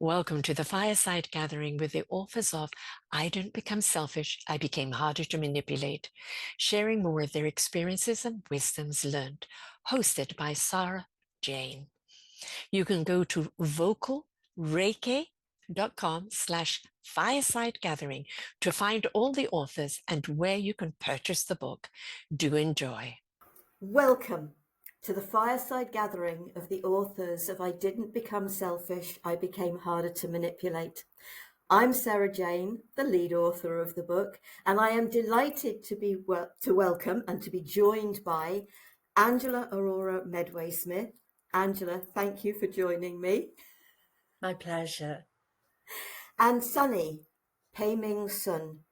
Welcome to the Fireside Gathering with the authors of I Didn't Become Selfish, I Became Harder to Manipulate, sharing more of their experiences and wisdoms learned, hosted by Sara Jane. You can go to vocalreiki.com/fireside gathering to find all the authors and where you can purchase the book. Do enjoy. Welcome to the fireside gathering of the authors of I Didn't Become Selfish, I Became Harder to Manipulate. I'm Sara Jane, the lead author of the book, and I am delighted to welcome and to be joined by Angela Orora Medway-Smith. Angela, thank you for joining me. My pleasure. And Sunny, Peiming Sun.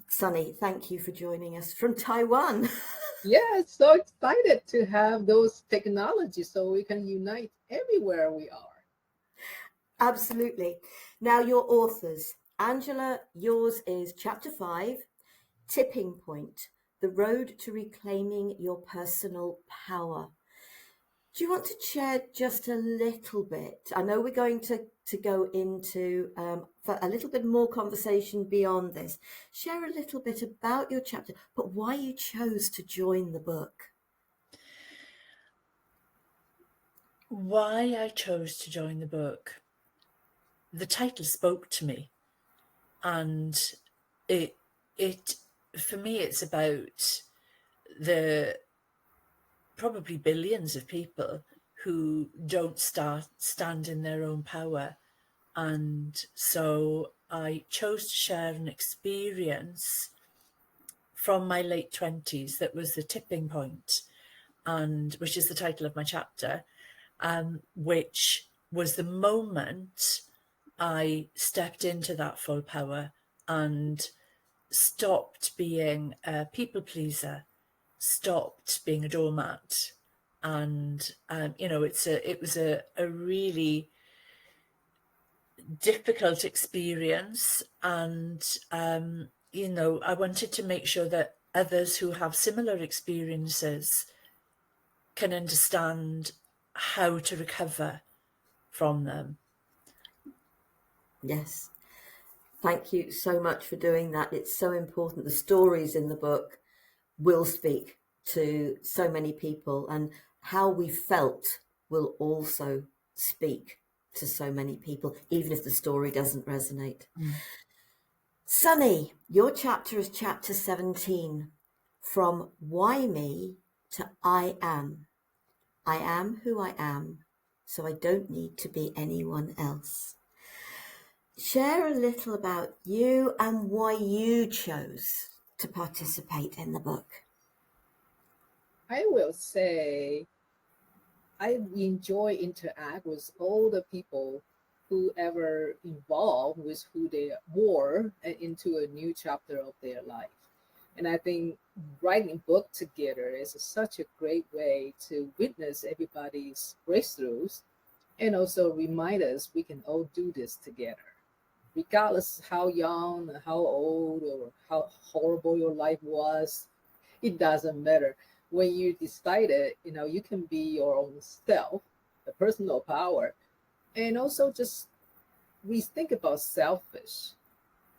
Sunny, thank you for joining us from Taiwan. Yeah, so excited to have those technologies so we can unite everywhere we are. Absolutely. Now, your authors. Angela, yours is Chapter 5, Tipping Point, The Road to Reclaiming Your Personal Power. Do you want to share just a little bit? I know we're going to go into for a little bit more conversation beyond this. Share a little bit about your chapter, but why you chose to join the book. Why I chose to join the book. The title spoke to me, and it for me it's about the probably billions of people who don't stand in their own power. And so I chose to share an experience from my late 20s that was the tipping point, and which is the title of my chapter, which was the moment I stepped into that full power and stopped being a people pleaser, stopped being a doormat. And, it was a really difficult experience. And, I wanted to make sure that others who have similar experiences can understand how to recover from them. Yes. Thank you so much for doing that. It's so important. The stories in the book will speak to so many people, and how we felt will also speak to so many people, even if the story doesn't resonate. Sunny, your chapter is chapter 17, From Why Me to I Am. I am who I am, so I don't need to be anyone else. Share a little about you and why you chose to participate in the book. I will say I enjoy interact with all the people who ever involved with who they were into a new chapter of their life. And I think writing book together is such a great way to witness everybody's breakthroughs and also remind us we can all do this together. Regardless how young, how old, or how horrible your life was, it doesn't matter. When you decided, you can be your own self, the personal power, and also just we think about selfish.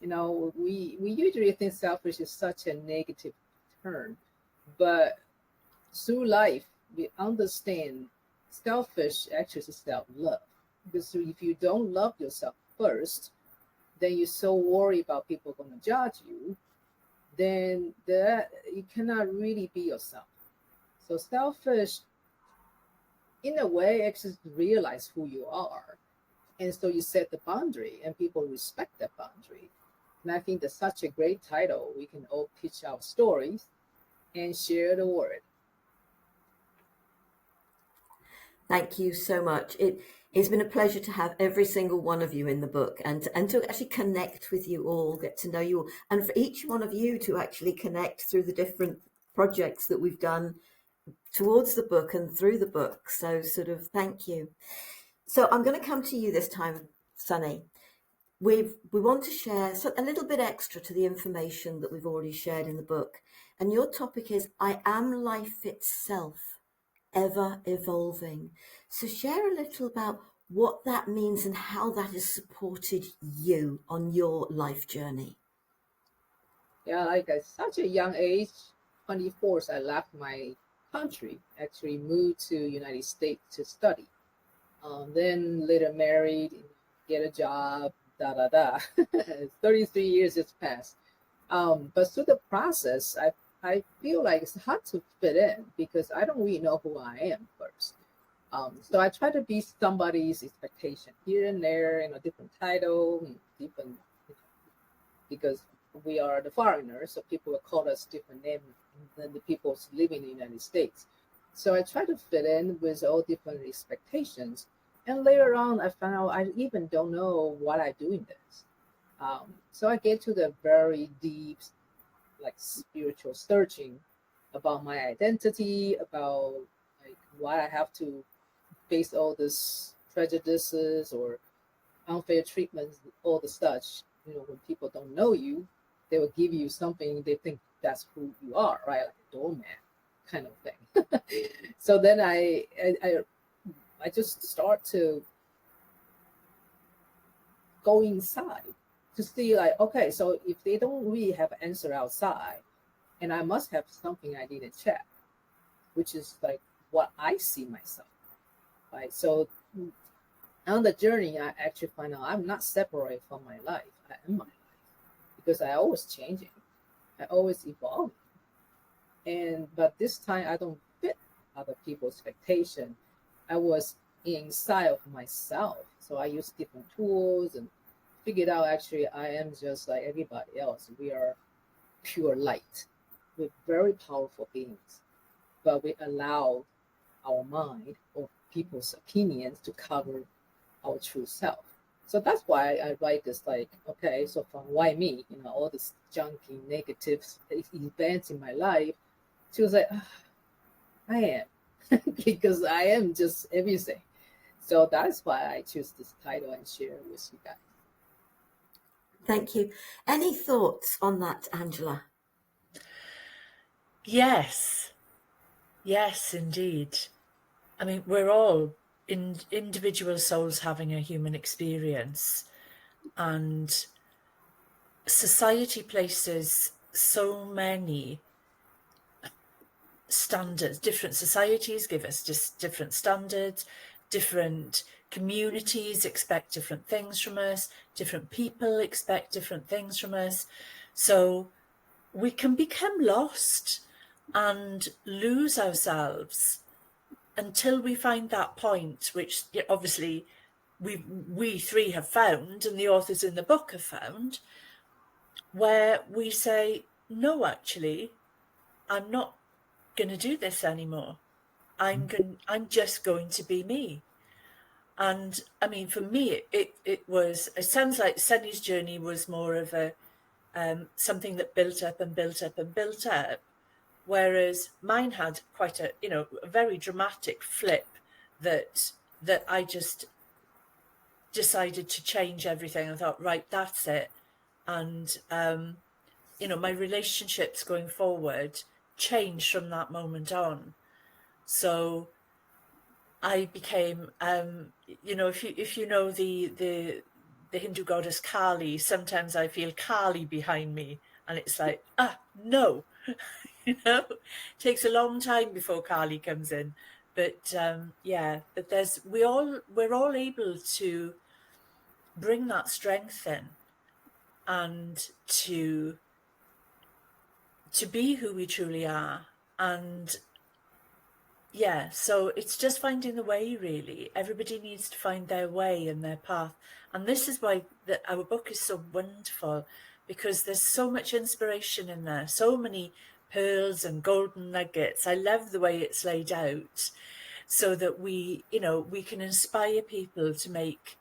We usually think selfish is such a negative term, but through life we understand selfish actually is self-love. Because if you don't love yourself first, then you're so worried about people going to judge you, then that you cannot really be yourself. So selfish, in a way, actually realize who you are. And so you set the boundary and people respect that boundary. And I think that's such a great title. We can all pitch our stories and share the word. Thank you so much. It's been a pleasure to have every single one of you in the book and to actually connect with you all, get to know you all, and for each one of you to actually connect through the different projects that we've done towards the book and through the book. So sort of thank you. So I'm going to come to you this time, Sunny. We want to share a little bit extra to the information that we've already shared in the book. And your topic is I Am Life Itself, Ever Evolving. So share a little about what that means and how that has supported you on your life journey. Yeah, like at such a young age, 24, I left my country, actually moved to United States to study. Then later married, get a job, da da da. 33 years has passed. But through the process, I feel like it's hard to fit in because I don't really know who I am first. So I try to be somebody's expectation here and there, different title, different, because we are the foreigners, so people will call us different names than the people living in the United States. So I try to fit in with all different expectations. And later on, I found out I even don't know what I do in this. So I get to the very deep, like spiritual searching about my identity, about like why I have to face all this prejudices or unfair treatments, all the such. When people don't know you, they will give you something they think that's who you are, right? Like a doormat kind of thing. So then I just start to go inside to see like, okay, so if they don't really have an answer outside, and I must have something I didn't check, which is like what I see myself, right? So on the journey, I actually find out I'm not separate from my life. I am my life because I always changing, I always evolving, but this time I don't fit other people's expectation. I was inside of myself, so I use different tools and figured out actually I am just like everybody else. We are pure light. We're very powerful beings, but we allow our mind or people's opinions to cover our true self. So that's why I write this like, okay, so from why me, all this junky negative events in my life, she was like, I am, because I am just everything. So that's why I choose this title and share it with you guys. Thank you. Any thoughts on that, Angela? Yes, indeed. I mean, we're all individual souls having a human experience, and society places so many standards. Different societies give us just different standards, different communities expect different things from us, different people expect different things from us. So we can become lost and lose ourselves until we find that point, which obviously we three have found, and the authors in the book have found, where we say, no, actually, I'm not going to do this anymore. I'm just going to be me. And I mean, for me, it sounds like Sunny's journey was more of a something that built up and built up and built up, whereas mine had quite a very dramatic flip that I just decided to change everything. I thought, right, that's it. And my relationships going forward changed from that moment on. So I became, if you know the Hindu goddess Kali, sometimes I feel Kali behind me, and it's like, no, it takes a long time before Kali comes in. But but we're all able to bring that strength in and to be who we truly are. And so it's just finding the way, really. Everybody needs to find their way and their path. And this is why our book is so wonderful, because there's so much inspiration in there, so many pearls and golden nuggets. I love the way it's laid out so that we can inspire people to make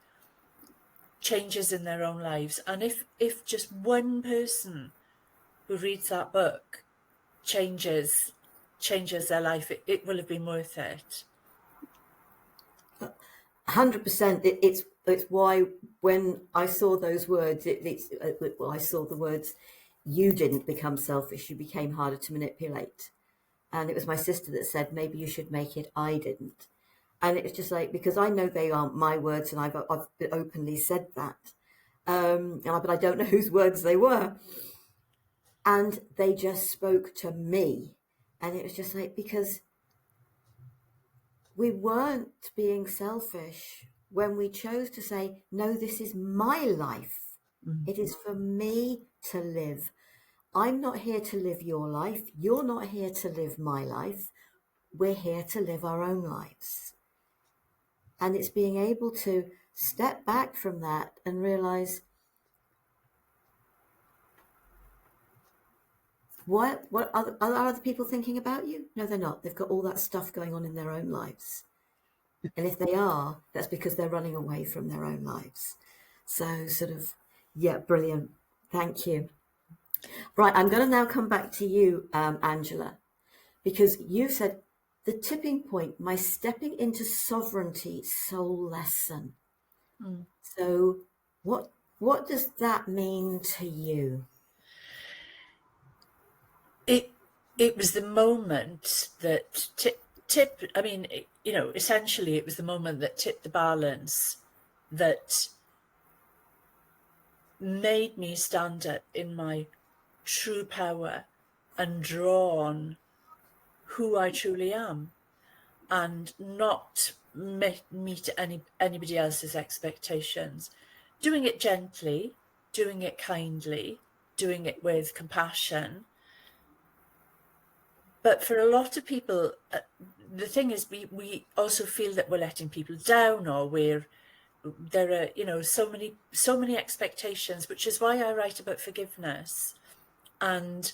changes in their own lives. And if just one person who reads that book changes their life, it will have been worth it. 100%. It's why when I saw those words, I saw the words, you didn't become selfish, you became harder to manipulate. And it was my sister that said, maybe you should make it, I didn't. And it's just like, because I know they aren't my words, and I've openly said that, but I don't know whose words they were. And they just spoke to me. And it was just like, because we weren't being selfish when we chose to say, no, this is my life. It is for me to live. I'm not here to live your life. You're not here to live my life. We're here to live our own lives. And it's being able to step back from that and realize, what are other people thinking about you? No, they're not. They've got all that stuff going on in their own lives. And if they are, that's because they're running away from their own lives. So sort of, yeah, brilliant. Thank you. Right, I'm going to now come back to you, Angela, because you said the tipping point, my stepping into sovereignty soul lesson. So what does that mean to you? It was the moment that essentially it was the moment that tipped the balance, that made me stand up in my true power and draw on who I truly am, and not meet anybody else's expectations. Doing it gently, doing it kindly, doing it with compassion. But for a lot of people, the thing is, we also feel that we're letting people down, or there are, so many expectations, which is why I write about forgiveness and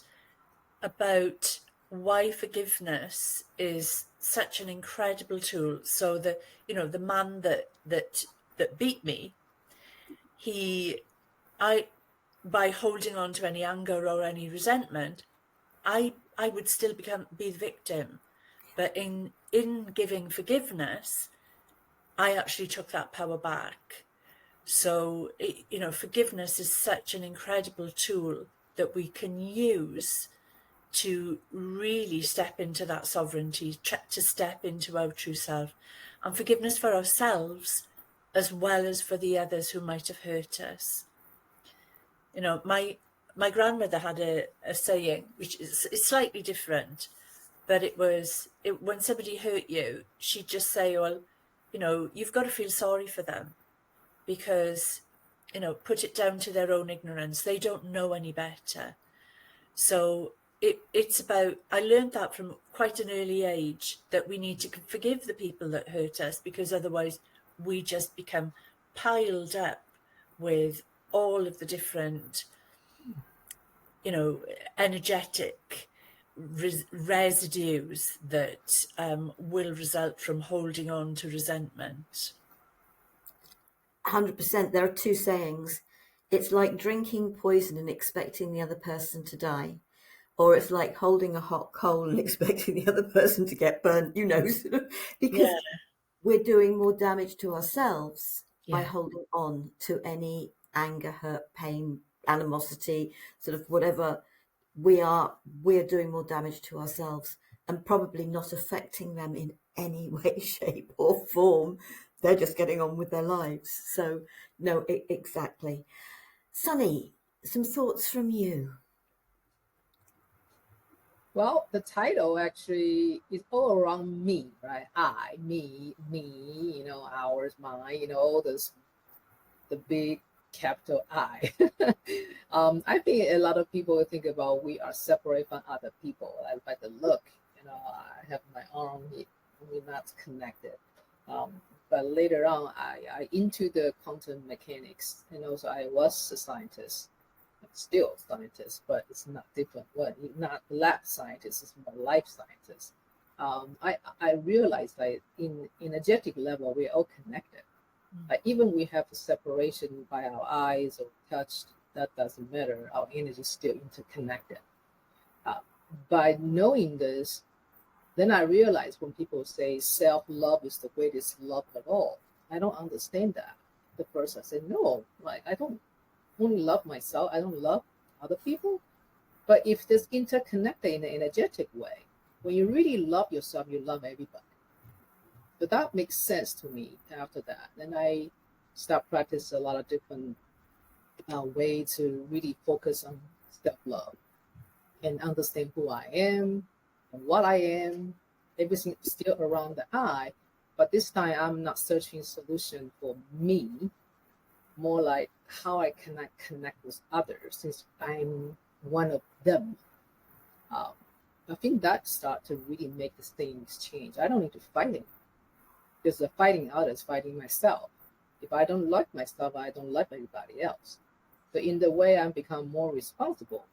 about why forgiveness is such an incredible tool. So the man that beat me, by holding on to any anger or any resentment, I would still be the victim. But in giving forgiveness, I actually took that power back. So, forgiveness is such an incredible tool that we can use to really step into that sovereignty, to step into our true self, and forgiveness for ourselves as well as for the others who might have hurt us. My grandmother had a saying, which is slightly different, but when somebody hurt you, she'd just say, well, you've got to feel sorry for them, because, put it down to their own ignorance. They don't know any better. So it's about, I learned that from quite an early age, that we need to forgive the people that hurt us, because otherwise we just become piled up with all of the different, energetic residues that will result from holding on to resentment. 100%. There are two sayings. It's like drinking poison and expecting the other person to die, or it's like holding a hot coal and expecting the other person to get burnt, sort of, because we're doing more damage to ourselves by holding on to any anger, hurt, pain, animosity, sort of whatever. We're doing more damage to ourselves and probably not affecting them in any way, shape or form. They're just getting on with their lives. So no, exactly. Sunny, some thoughts from you? Well, the title actually is all around me, right? I, me, ours, mine, all this, the big capital I. I think a lot of people think about we are separate from other people, like by the look, I have my arm, we're not connected. But later on, I into the quantum mechanics, and also I was a scientist, still scientist, but it's not different. Well, not lab scientist, it's more life scientist. I realized that in energetic level, we're all connected. Even we have a separation by our eyes or touch, that doesn't matter. Our energy is still interconnected. By knowing this, then I realized when people say self-love is the greatest love of all, I don't understand that. The first I said, no, like I don't only love myself, I don't love other people. But if this interconnected in an energetic way, when you really love yourself, you love everybody. But that makes sense to me after that. And I start practice a lot of different way to really focus on self-love and understand who I am and what I am. Everything is still around the I, but this time I'm not searching solution for me, more like how I can I connect with others since I'm one of them. Um, I think that start to really make the things change. I don't need to fight it. Because the fighting others, fighting myself. If I don't like myself, I don't like everybody else. So in the way, I become more responsible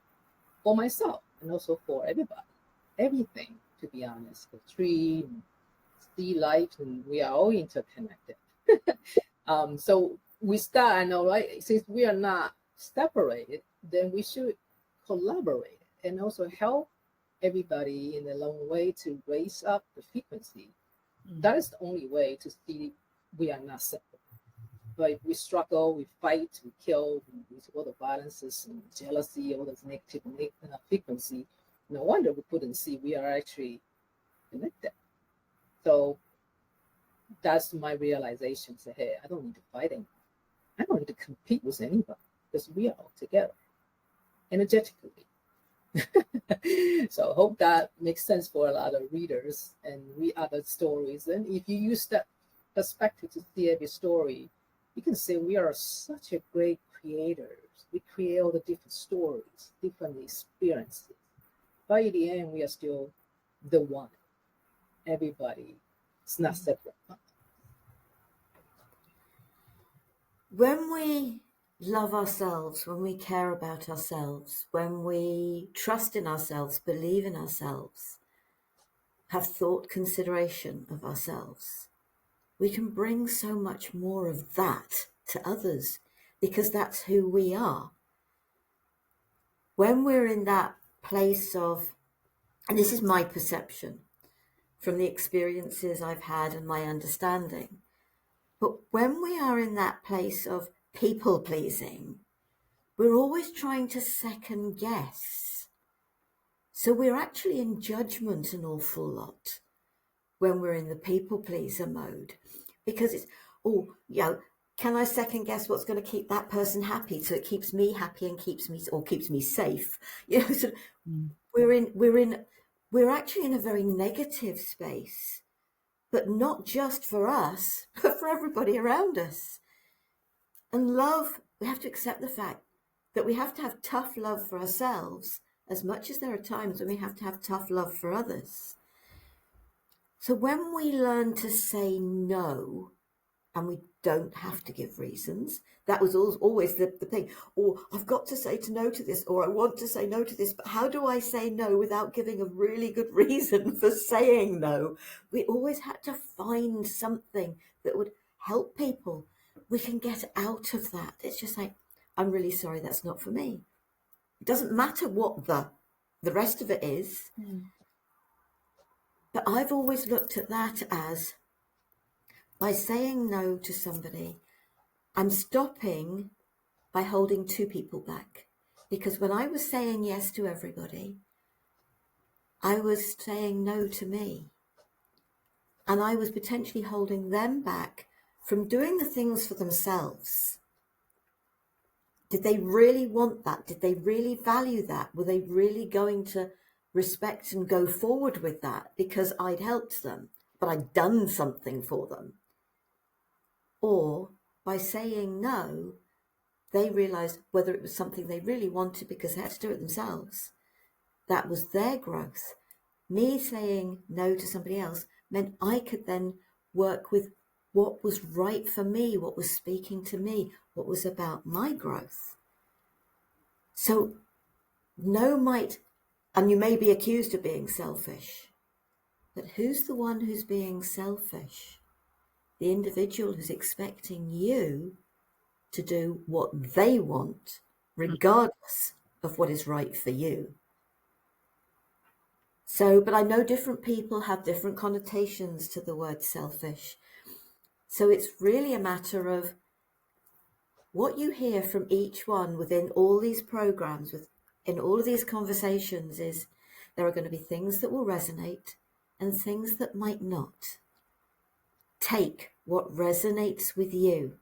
for myself and also for everybody, everything. To be honest, the tree, sea life, and we are all interconnected. So with that, I know, right? Since we are not separated, then we should collaborate and also help everybody in a long way to raise up the frequency. That is the only way to see we are not separate. But if we struggle, we fight, we kill, with all the violences and jealousy, all this negative frequency, no wonder we couldn't see we are actually connected. So that's my realization. Say, hey, I don't need to fight anymore. I don't need to compete with anybody because we are all together energetically. So I hope that makes sense for a lot of readers and read other stories. And if you use that perspective to see every story, you can say we are such a great creators. We create all the different stories, different experiences. By the end, we are still the one. Everybody, it's not separate. When we love ourselves, when we care about ourselves, when we trust in ourselves, believe in ourselves, have thought consideration of ourselves, we can bring so much more of that to others because that's who we are. When we're in that place of, and this is my perception from the experiences I've had and my understanding, but when we are in that place of people pleasing, we're always trying to second guess. So we're actually in judgment an awful lot when we're in the people pleaser mode, because it's, can I second guess what's going to keep that person happy so it keeps me happy and keeps me safe? Sort of, we're actually in a very negative space, but not just for us, but for everybody around us. And love, we have to accept the fact that we have to have tough love for ourselves as much as there are times when we have to have tough love for others. So when we learn to say no, and we don't have to give reasons, that was always the thing. Or I've got to say no to this, or I want to say no to this, but how do I say no without giving a really good reason for saying no? We always had to find something that would help people. We can get out of that. It's just like, I'm really sorry, that's not for me. It doesn't matter what the rest of it is. But I've always looked at that as, by saying no to somebody, I'm stopping by holding two people back. Because when I was saying yes to everybody, I was saying no to me. And I was potentially holding them back from doing the things for themselves. Did they really want that? Did they really value that? Were they really going to respect and go forward with that because I'd helped them, but I'd done something for them? Or by saying no, they realized whether it was something they really wanted because they had to do it themselves. That was their growth. Me saying no to somebody else meant I could then work with what was right for me, what was speaking to me, what was about my growth. So no might, and you may be accused of being selfish, but who's the one who's being selfish? The individual who's expecting you to do what they want, regardless of what is right for you. So, but I know different people have different connotations to the word selfish. So it's really a matter of what you hear from each one within all these programs, in all of these conversations, is there are going to be things that will resonate and things that might not. take what resonates with you,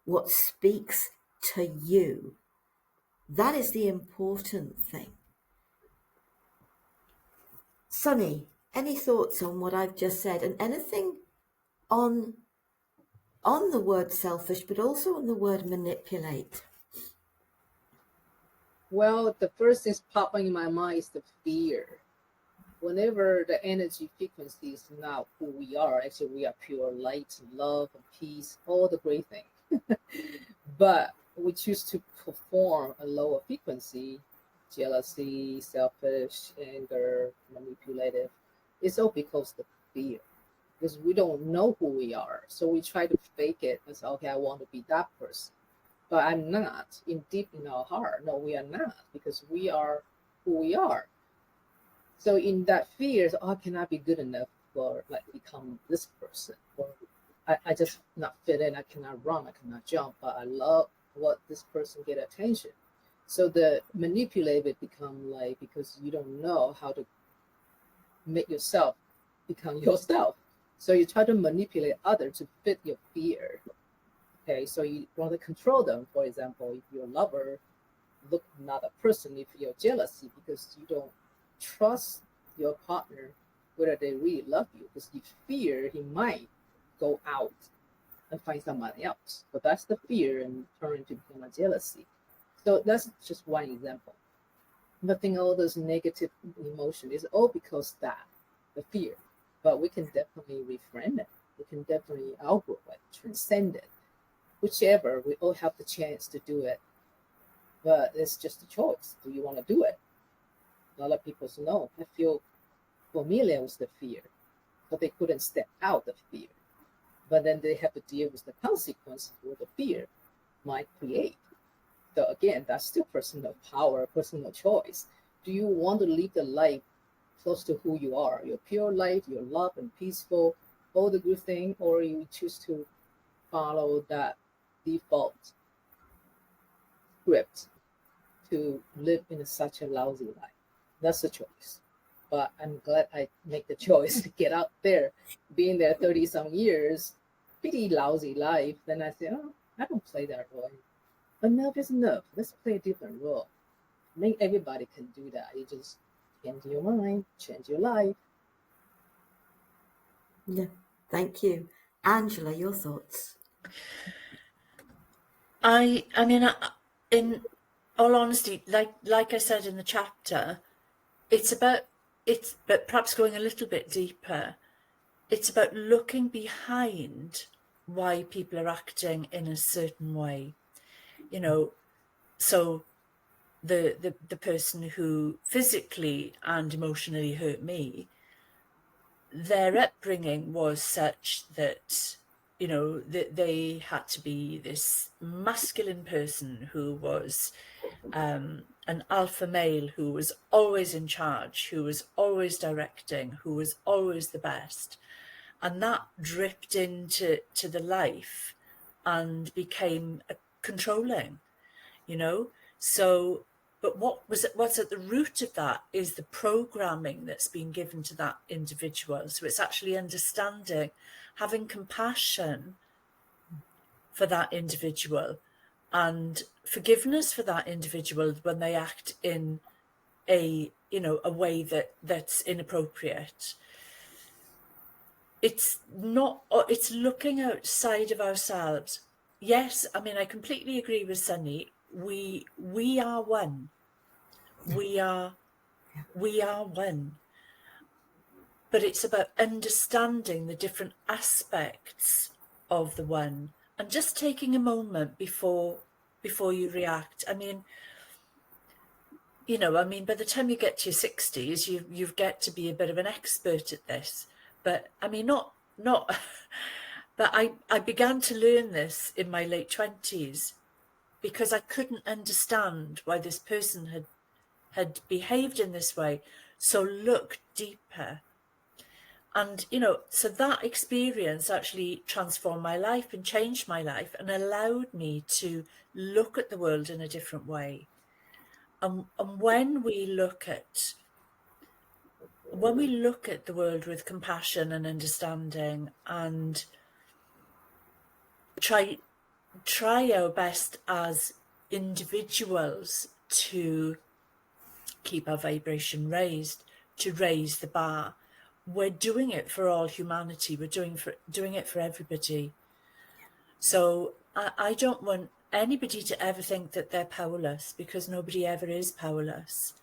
what speaks to you. That is the important thing. Sunny, any thoughts on what I've just said, and anything on the word selfish, but also on the word manipulate? Well, the first thing popping in my mind is the fear. Whenever the energy frequency is not who we are, actually we are pure light, love, and peace, all the great things. But we choose to perform a lower frequency, jealousy, selfish, anger, manipulative. It's all because of the fear. Because we don't know who we are. So we try to fake it as, okay, I want to be that person. But I'm not. In deep in our heart, no, we are not, because we are who we are. So in that fear, so, I cannot be good enough for like become this person, or I just not fit in. I cannot run. I cannot jump. But I love what this person get attention. So the manipulative become like, because you don't know how to make yourself become yourself. So you try to manipulate others to fit your fear. Okay, so you want to control them. For example, if your lover look not a person, if you're jealousy because you don't trust your partner whether they really love you, because you fear he might go out and find somebody else. But that's the fear and turn into become a jealousy. So that's just one example. Nothing all those negative emotion is all because that the fear. But we can definitely reframe it. We can definitely outgrow it, transcend it. Whichever, we all have the chance to do it. But it's just a choice. Do you want to do it? A lot of people say, no, I feel familiar with the fear, but they couldn't step out of fear. But then they have to deal with the consequence of the fear might create. So again, that's still personal power, personal choice. Do you want to live the life close to who you are, your pure light, your love and peaceful, all the good thing, or you choose to follow that default script to live in such a lousy life? That's a choice. But I'm glad I make the choice to get out there, being there 30 some years, pretty lousy life. Then I say, oh, I don't play that role. Enough is enough. Let's play a different role. I think everybody can do that. You just change your mind, change your life. Yeah, thank you. Angela, your thoughts? I mean, in all honesty, like I said in the chapter, but perhaps going a little bit deeper. It's about looking behind why people are acting in a certain way. You know, so the person who physically and emotionally hurt me, their upbringing was such that, you know, that they had to be this masculine person who was an alpha male, who was always in charge, who was always directing, who was always the best. And that dripped into the life and became controlling, you know. So, but what's at the root of that is the programming that's been given to that individual. So it's actually understanding, having compassion for that individual and forgiveness for that individual when they act in a way that's inappropriate. It's looking outside of ourselves. Yes, I mean, I completely agree with Sunny. We are one. We are one. But it's about understanding the different aspects of the one and just taking a moment before you react. I mean, by the time you get to your 60s, you've got to be a bit of an expert at this. But I mean, not, but I began to learn this in my late 20s because I couldn't understand why this person had behaved in this way. So look deeper. And, so that experience actually transformed my life and changed my life and allowed me to look at the world in a different way. And when we look at the world with compassion and understanding and try our best as individuals to keep our vibration raised, to raise the bar. We're doing it for all humanity. We're doing it for everybody. So I don't want anybody to ever think that they're powerless, because nobody ever is powerless.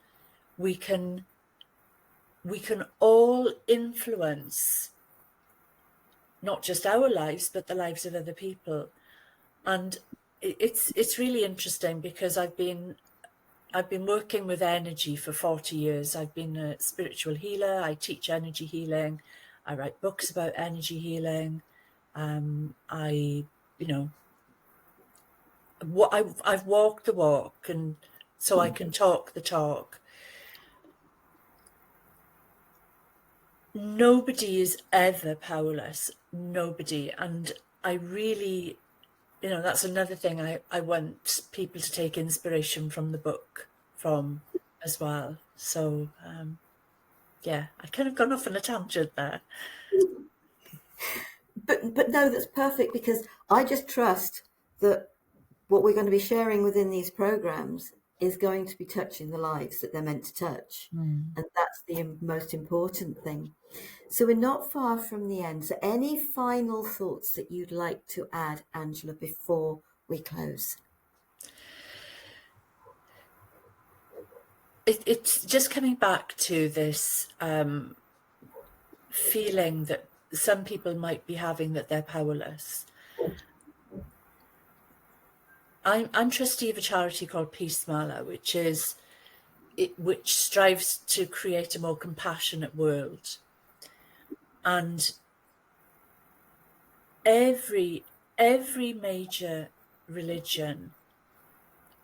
We can all influence not just our lives, but the lives of other people. And it's really interesting, because I've been working with energy for 40 years. I've been a spiritual healer. I teach energy healing. I write books about energy healing. I've walked the walk, and so I can talk the talk. Nobody is ever powerless. Nobody. And I really, that's another thing I want people to take inspiration from the book from as well. So, yeah, I kind of gone off on a tangent there. But no, that's perfect, because I just trust that what we're going to be sharing within these programs is going to be touching the lives that they're meant to touch. And that's the most important thing. So we're not far from the end. So any final thoughts that you'd like to add, Angela, before we close? It's just coming back to this feeling that some people might be having, that they're powerless. I'm trustee of a charity called Peace Mala, which strives to create a more compassionate world. And every major religion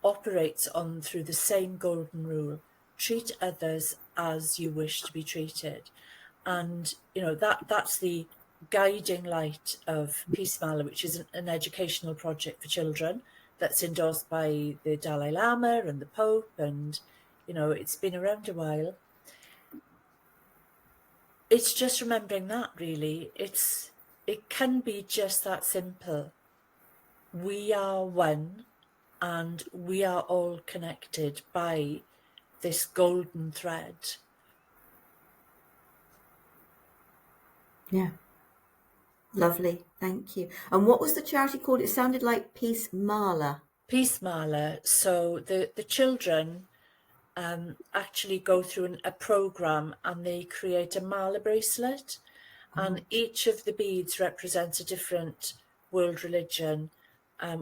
operates through the same golden rule: treat others as you wish to be treated. And that's the guiding light of Peace Mala, which is an educational project for children that's endorsed by the Dalai Lama and the Pope, and it's been around a while. It's just remembering that, really. It can be just that simple. We are one, and we are all connected by this golden thread. Yeah. Lovely. Thank you. And what was the charity called? It sounded like Peace Mala. Peace Mala. So the children actually go through a program, and they create a mala bracelet, and each of the beads represents a different world religion,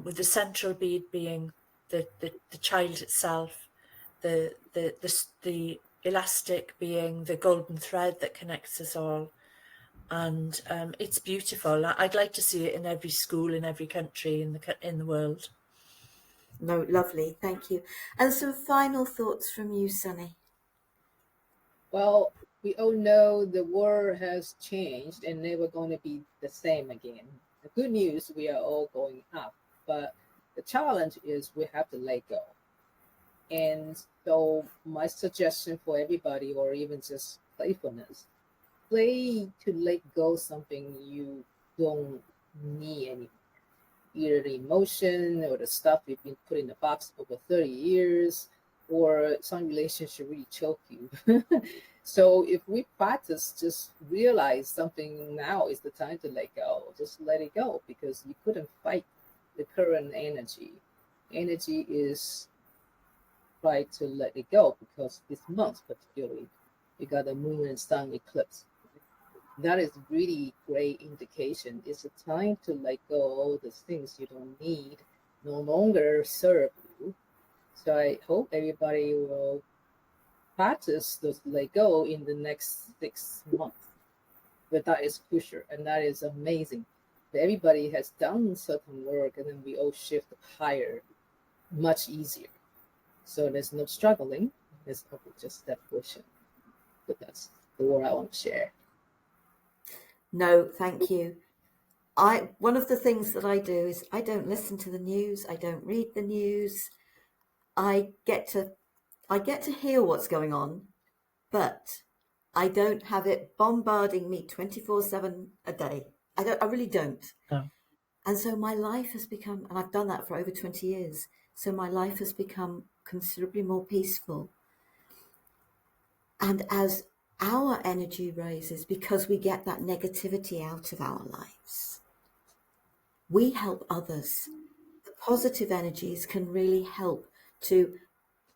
with the central bead being the child itself, the elastic being the golden thread that connects us all. And it's beautiful. I'd like to see it in every school, in every country in the world. No, lovely. Thank you. And some final thoughts from you, Sunny. Well, we all know the world has changed and never going to be the same again. The good news, we are all going up, but the challenge is we have to let go. And so my suggestion for everybody, or even just playfulness, play to let go something you don't need anymore. Either the emotion or the stuff you've been put in the box over 30 years, or some relationship really choke you. So if we practice, just realize something, now is the time to let go. Just let it go, because you couldn't fight the current energy. Energy is right to let it go, because this month particularly, you got a moon and sun eclipse. That is really great indication. It's a time to let go all the things you don't need, no longer serve you. So I hope everybody will practice those let go in the next 6 months. But that is crucial, and that is amazing. Everybody has done certain work, and then we all shift higher, much easier. So there's no struggling. There's probably just that portion. But that's the word I want to share. No, thank you. One of the things that I do is I don't listen to the news. I don't read the news. I get to hear what's going on, but I don't have it bombarding me 24/7 a day. I really don't. No. And so my life has become, and I've done that for over 20 years, so my life has become considerably more peaceful. And as our energy raises, because we get that negativity out of our lives, we help others. The positive energies can really help to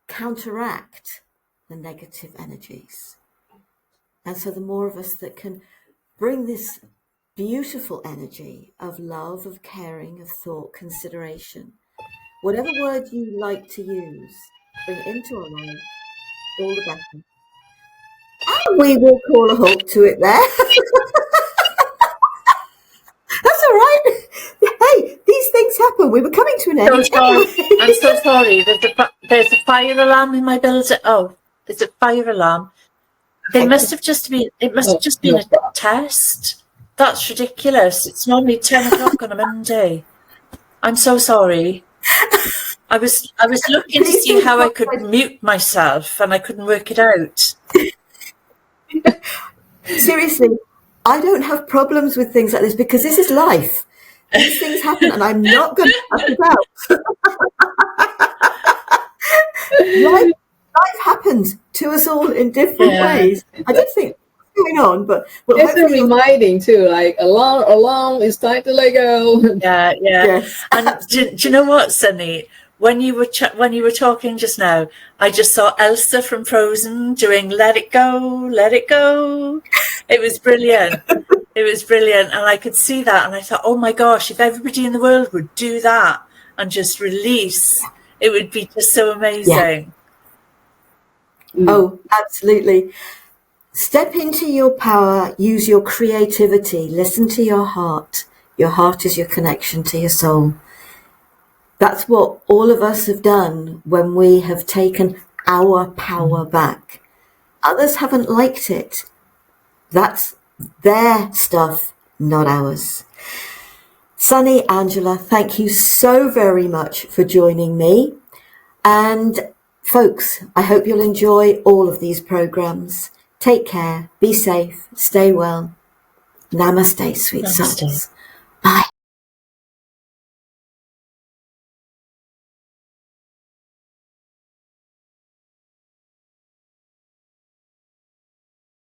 counteract the negative energies. And so the more of us that can bring this beautiful energy of love, of caring, of thought, consideration, whatever word you like to use, bring it into our life, all the better. And we will call a halt to it there. That's all right. Hey, these things happen. We were coming to an end. I'm so sorry. There's a fire alarm in my building. Oh, there's a fire alarm. It must have just been a test. That's ridiculous. It's normally 10 o'clock on a Monday. I'm so sorry. I was looking to see how I could mute myself, and I couldn't work it out. Seriously, I don't have problems with things like this because this is life. These things happen, and I'm not going to cut it out. Life happens to us all in different ways. I did think what's going on, but it's a reminding too. Like alarm, it's time to let go. Yeah. Yes. And do you know what, Sunny? When you were talking just now, I just saw Elsa from Frozen doing "Let It Go, Let It Go." It was brilliant. It was brilliant, and I could see that, and I thought, oh my gosh, if everybody in the world would do that and just release, it would be just so amazing. Yeah. Oh, absolutely. Step into your power, use your creativity, listen to your heart. Your heart is your connection to your soul. That's what all of us have done when we have taken our power back. Others haven't liked it. That's their stuff, not ours. Sunny, Angela, thank you so very much for joining me. And folks, I hope you'll enjoy all of these programs. Take care, be safe, stay well. Namaste, sweet souls.